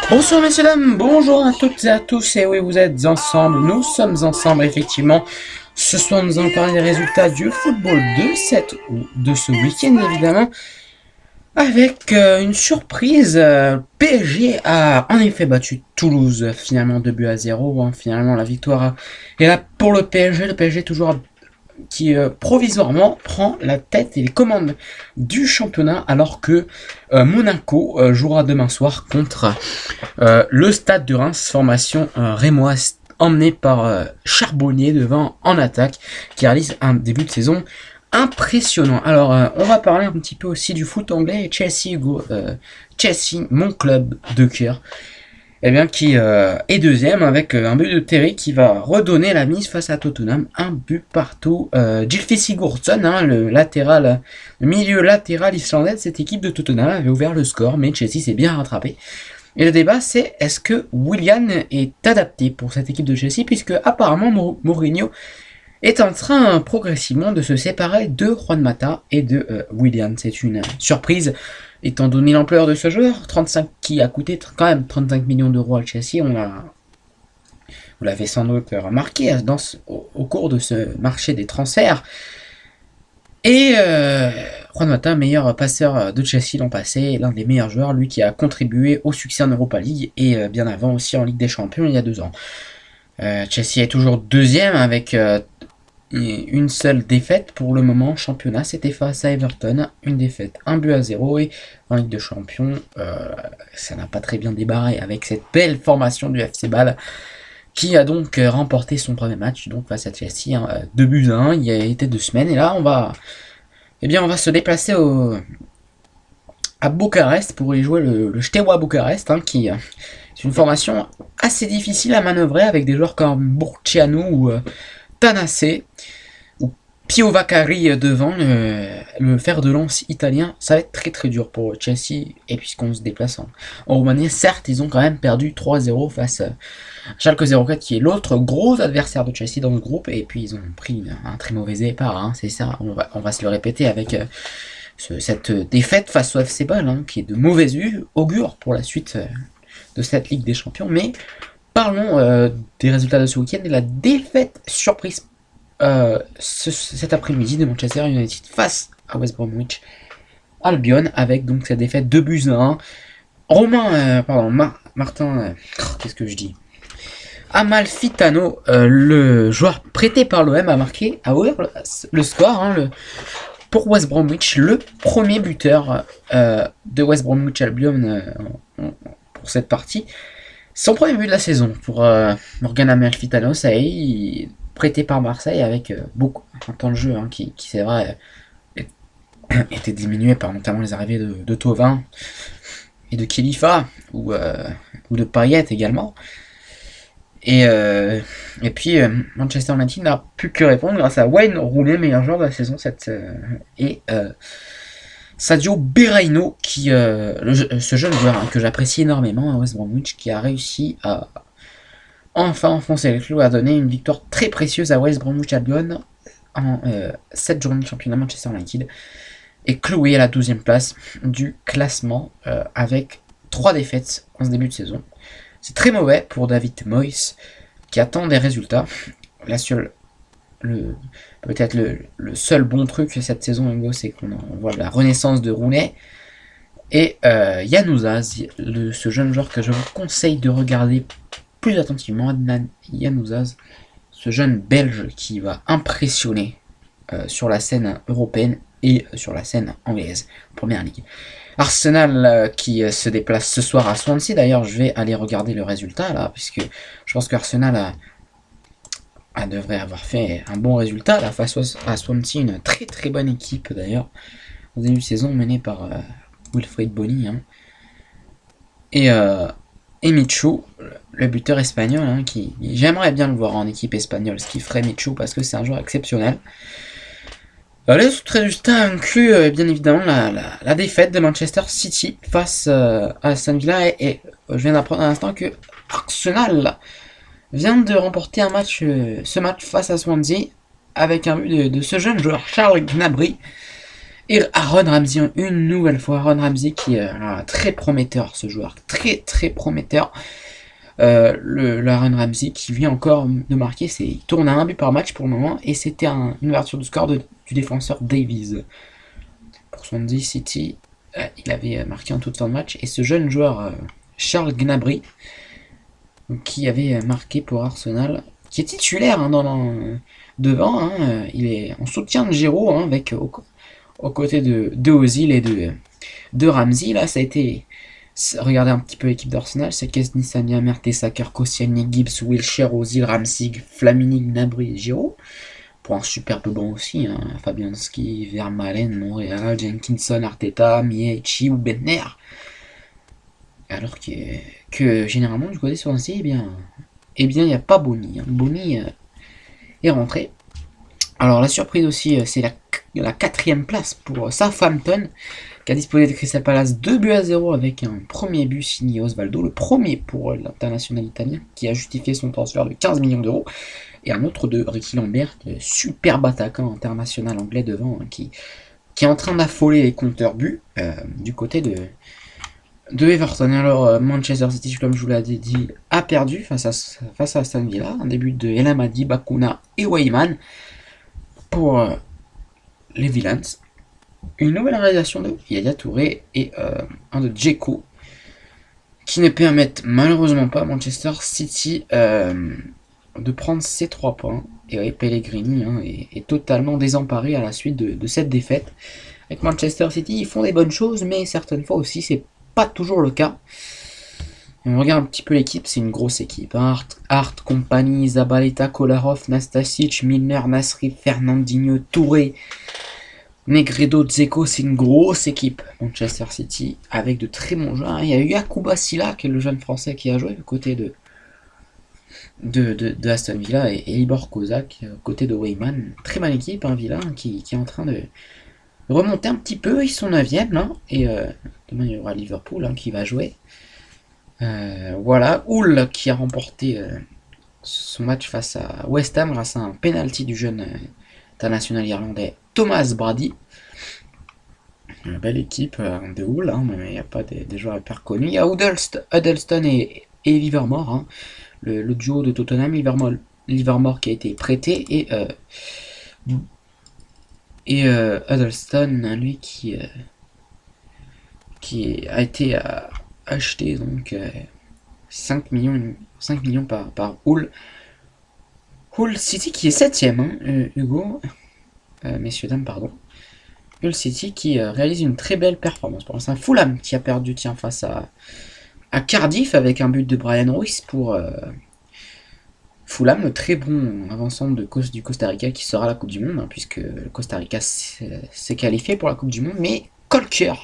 Bonsoir messieurs dames, bonjour à toutes et à tous, et oui vous êtes ensemble, nous sommes ensemble effectivement. Ce soir nous allons parler des résultats du football de ce week-end évidemment. Avec une surprise, PSG a en effet battu Toulouse finalement 2 buts à 0. Hein, finalement la victoire est là pour le PSG toujours qui provisoirement prend la tête et les commandes du championnat alors que Monaco jouera demain soir contre le Stade de Reims, formation rémoise emmenée par Charbonnier devant en attaque qui réalise un début de saison impressionnant. Alors on va parler un petit peu aussi du foot anglais. Chelsea, mon club de cœur, eh bien, qui est deuxième avec un but de Terry qui va redonner la mise face à Tottenham, un but partout. Gylfi Sigurdsson, hein, le milieu latéral islandais de cette équipe de Tottenham, avait ouvert le score, mais Chelsea s'est bien rattrapé. Et le débat, c'est est-ce que Willian est adapté pour cette équipe de Chelsea, puisque apparemment Mourinho est en train progressivement de se séparer de Juan Mata et de Willian. C'est une surprise étant donné l'ampleur de ce joueur, 35 qui a coûté quand même 35 millions d'euros à Chelsea. Vous l'avez sans doute remarqué au cours de ce marché des transferts. Et Juan Mata, meilleur passeur de Chelsea l'an passé, l'un des meilleurs joueurs, lui qui a contribué au succès en Europa League et bien avant aussi en Ligue des Champions il y a 2 ans. Chelsea est toujours deuxième avec une seule défaite pour le moment en championnat, c'était face à Everton, une défaite, 1 but à 0, et en Ligue des Champions, ça n'a pas très bien débarré avec cette belle formation du FC Bâle qui a donc remporté son premier match donc face à Chelsea, hein, 2 buts à 1, il y a été 2 semaines, et là on va se déplacer à Bucarest pour y jouer le Steaua Bucarest, hein, qui c'est une formation assez difficile à manœuvrer avec des joueurs comme Burcianu ou Tanase ou Pio Vaccari devant le fer de lance italien. Ça va être très très dur pour Chelsea, et puisqu'on se déplace en Roumanie, certes ils ont quand même perdu 3-0 face à Schalke 04 qui est l'autre gros adversaire de Chelsea dans le groupe, et puis ils ont pris un très mauvais départ, hein, c'est ça, on va se le répéter avec cette défaite face au FC Bâle, hein, qui est de mauvais augure pour la suite de cette Ligue des Champions. Mais parlons des résultats de ce week-end et la défaite surprise cet après-midi de Manchester United face à West Bromwich Albion, avec donc cette défaite 2 buts à 1. Martin, qu'est-ce que je dis, Amalfitano, le joueur prêté par l'OM, a ouvert le score, hein, pour West Bromwich, le premier buteur de West Bromwich Albion pour cette partie. Son premier but de la saison pour Morgan Amalfitano, ça y est, prêté par Marseille avec beaucoup un temps de jeu, hein, qui c'est vrai était diminué par notamment les arrivées de Thauvin et de Khalifa ou de Payet également. Et puis Manchester United n'a plus que répondre grâce à Wayne Rooney, meilleur joueur de la saison, et Sadio Berahino, ce jeune joueur, hein, que j'apprécie énormément à West Bromwich, qui a réussi à enfin enfoncer le clou, à donner une victoire très précieuse à West Bromwich Albion en 7 journées de championnat. Manchester United est cloué à la 12e place du classement avec 3 défaites en ce début de saison. C'est très mauvais pour David Moyes qui attend des résultats. Peut-être le seul bon truc cette saison, Hugo, c'est qu'on voit la renaissance de Rooney et Yann Ouzaz, ce jeune joueur que je vous conseille de regarder plus attentivement, Yann Ouzaz, ce jeune belge qui va impressionner sur la scène européenne et sur la scène anglaise, Première Ligue. Arsenal qui se déplace ce soir à Swansea. D'ailleurs, je vais aller regarder le résultat là, puisque je pense qu'Arsenal devrait avoir fait un bon résultat là, face à Swansea, une très très bonne équipe d'ailleurs, au début de saison menée par Wilfried Bony, hein. Et Michu, le buteur espagnol, hein, qui j'aimerais bien le voir en équipe espagnole, ce qui ferait Michu, parce que c'est un joueur exceptionnel. Les autres résultats incluent bien évidemment la défaite de Manchester City face à Aston Villa, et je viens d'apprendre à l'instant que Arsenal vient de remporter ce match face à Swansea avec un but de ce jeune joueur Charles Gnabry, Et Aaron Ramsey, une nouvelle fois, Aaron Ramsey qui est très prometteur, ce joueur, très très prometteur. Le Aaron Ramsey qui vient encore de marquer, il tourne à un but par match pour le moment, et c'était une ouverture de score du défenseur Davies. Pour Swansea City, il avait marqué en toute fin de match, et ce jeune joueur, Charles Gnabry, qui avait marqué pour Arsenal, qui est titulaire devant, il est en soutien de Giroud, avec aux côtés de Ozil et de Ramsey. Là, ça a été... Regardez un petit peu l'équipe d'Arsenal, c'est Kesny, Sanya, Mertesacker, Koscielny, Gibbs, Wilshere, Ozil, Ramsey, Flamini, Gnabry et Giroud. Pour un superbe banc aussi, Fabianski, Vermaelen, Monreal, Jenkinson, Arteta, Miechi ou Bentner. Alors que généralement du côté de Swansea, il n'y a pas Boni. Boni est rentré. Alors la surprise aussi, c'est la 4ème place pour Southampton, qui a disposé de Crystal Palace 2-0 avec un premier but signé Osvaldo, le premier pour l'international italien, qui a justifié son transfert de 15 millions d'euros, et un autre de Ricky Lambert, superbe attaquant international anglais devant, qui est en train d'affoler les compteurs buts du côté de Everton. Alors Manchester City, comme je vous l'ai dit, a perdu face à Aston Villa, un début de El Amadi, Bakuna et Wayman pour les Villains. Une nouvelle réalisation de Yaya Touré et un de Dzeko, qui ne permettent malheureusement pas à Manchester City de prendre ses 3 points. Et oui, Pellegrini est totalement désemparé à la suite de cette défaite. Avec Manchester City, ils font des bonnes choses, mais certaines fois aussi, c'est pas toujours le cas. Et on regarde un petit peu l'équipe, c'est une grosse équipe. Hart, Compagnie, Zabaleta, Kolarov, Nastasic, Milner, Nasri, Fernandinho, Touré, Negredo, Dzeko, c'est une grosse équipe Manchester City avec de très bons joueurs. Il y a eu Yacouba Silla, qui est le jeune français qui a joué du côté de Aston Villa, et Libor Kozak côté de Weyman. Très bonne équipe, Villa qui est en train de remonter un petit peu. Ils sont 9ème là, et demain il y aura Liverpool qui va jouer. Voilà, Hull qui a remporté son match face à West Ham grâce à un penalty du jeune international irlandais Thomas Brady. Une belle équipe de Hull, mais il n'y a pas des joueurs hyper connus. Il y a Huddleston et Livermore, le duo de Tottenham. Livermore qui a été prêté, et Huddleston, lui, qui a été acheté donc 5 millions par Hull. Hull City qui est 7ème, Hugo. Messieurs, dames, pardon. Hull City qui réalise une très belle performance. Pour l'instant, Fulham qui a perdu face à Cardiff avec un but de Brian Ruiz pour Fulham, le très bon avançant du Costa Rica qui sera à la Coupe du Monde, puisque le Costa Rica s'est qualifié pour la Coupe du Monde. Mais Colker,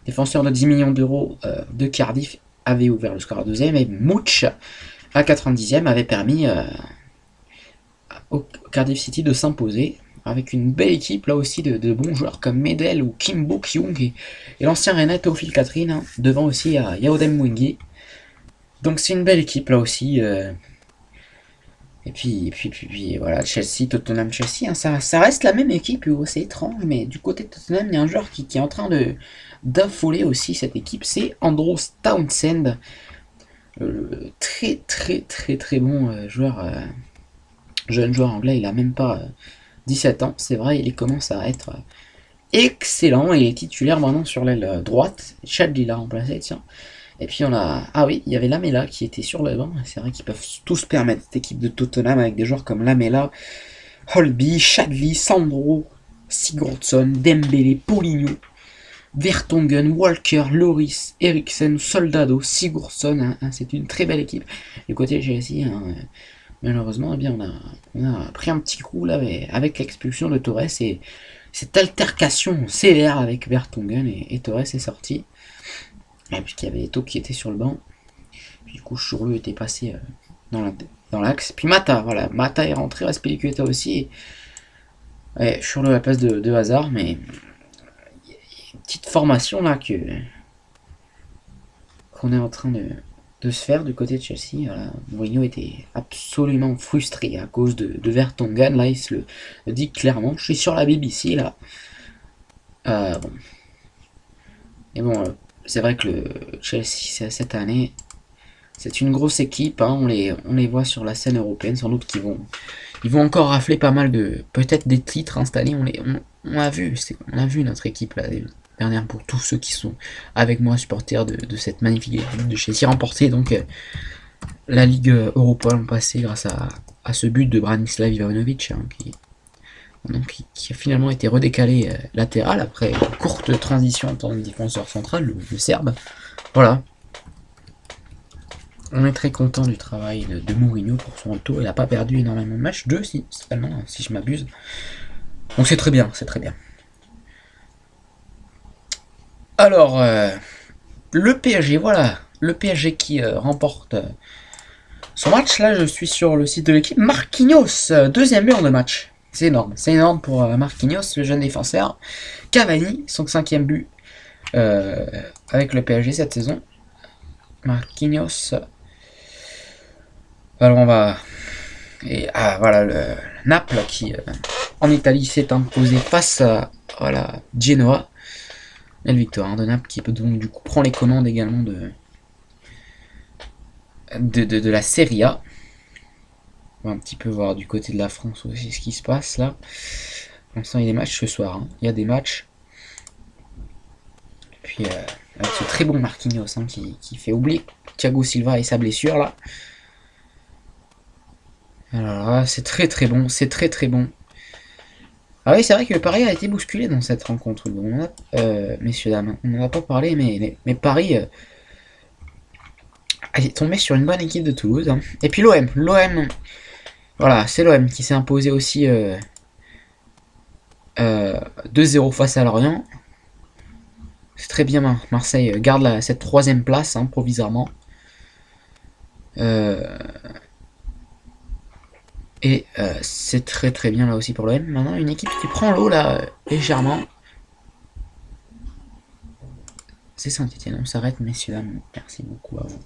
défenseur de 10 millions d'euros de Cardiff, avait ouvert le score à 2ème, et Mouch à 90ème avait permis au Cardiff City de s'imposer, avec une belle équipe là aussi de bons joueurs comme Medel ou Kim Bo-kyung et l'ancien Rennais Théophile Catherine, devant aussi à Yaodem Mwingi. Donc c'est une belle équipe là aussi. Et puis voilà, Tottenham Chelsea, ça reste la même équipe, c'est étrange, mais du côté de Tottenham, il y a un joueur qui est en train d'affoler aussi cette équipe, c'est Andros Townsend, très très très très bon joueur, jeune joueur anglais. Il a même pas 17 ans, c'est vrai, il commence à être excellent, et il est titulaire maintenant sur l'aile droite. Chadli l'a remplacé, tiens. Et puis on a... Ah oui, il y avait Lamela qui était sur le banc. C'est vrai qu'ils peuvent tous se permettre, cette équipe de Tottenham, avec des joueurs comme Lamela, Holby, Chadli, Sandro, Sigurdsson, Dembélé, Paulinho, Vertonghen, Walker, Loris, Eriksen, Soldado, Sigurdsson. C'est une très belle équipe. Du côté de Chelsea, malheureusement, on a pris un petit coup là, avec l'expulsion de Torres, et cette altercation sévère avec Vertonghen, et Torres est sorti. Et puis qu'il y avait Eto'o qui était sur le banc. Puis du coup, Chourleux était passé dans l'axe. Puis Mata est rentré, Azpilicueta aussi. Ouais, Chourleux à la place de Hazard, mais il y a une petite formation là qu'on est en train de se faire du côté de Chelsea. Voilà. Mourinho était absolument frustré à cause de Vertonghen. Là, il se le dit clairement. Je suis sur la BBC là. Bon. Et bon, c'est vrai que le Chelsea, cette année, c'est une grosse équipe. Hein, on les voit sur la scène européenne. Sans doute ils vont encore rafler pas mal de, peut-être des titres installés. On a vu, on a vu notre équipe là, dernière pour tous ceux qui sont avec moi supporters de cette magnifique équipe de Chelsea remporter donc la Ligue Europa l'an passé grâce à ce but de Branislav Ivanovic hein, qui a finalement été redécalé latéral après une courte transition en tant que défenseur central, le Serbe. Voilà. On est très content du travail de Mourinho pour son retour. Il n'a pas perdu énormément de matchs, 2 si je m'abuse. Donc c'est très bien, c'est très bien. Alors, le PSG, voilà. Le PSG qui remporte son match. Là, je suis sur le site de l'équipe. Marquinhos, deuxième but de match. C'est énorme pour Marquinhos, le jeune défenseur. Cavani, son 5e but avec le PSG cette saison. Marquinhos. Alors on va... Et voilà, le Naples qui en Italie s'est imposé face à voilà, Genoa. Et le victoire de Naples qui peut donc du coup prend les commandes également de la Serie A. On va un petit peu voir du côté de la France aussi ce qui se passe là. Pour l'instant il y a des matchs ce soir. Hein. Il y a des matchs. Et puis avec ce très bon Marquinhos hein, qui fait oublier Thiago Silva et sa blessure là. Alors là c'est très bon. C'est très bon. Ah oui, c'est vrai que Paris a été bousculé dans cette rencontre. Messieurs, dames, on n'en a pas parlé, mais Paris est tombé sur une bonne équipe de Toulouse. Hein. Et puis l'OM, voilà, c'est l'OM qui s'est imposé aussi 2-0 face à Lorient. C'est très bien, Marseille garde cette 3ème place hein, provisoirement. Et c'est très bien là aussi pour l'OM. Maintenant, une équipe qui prend l'eau là légèrement. C'est Saint-Etienne. On s'arrête, messieurs, dames. Merci beaucoup à vous.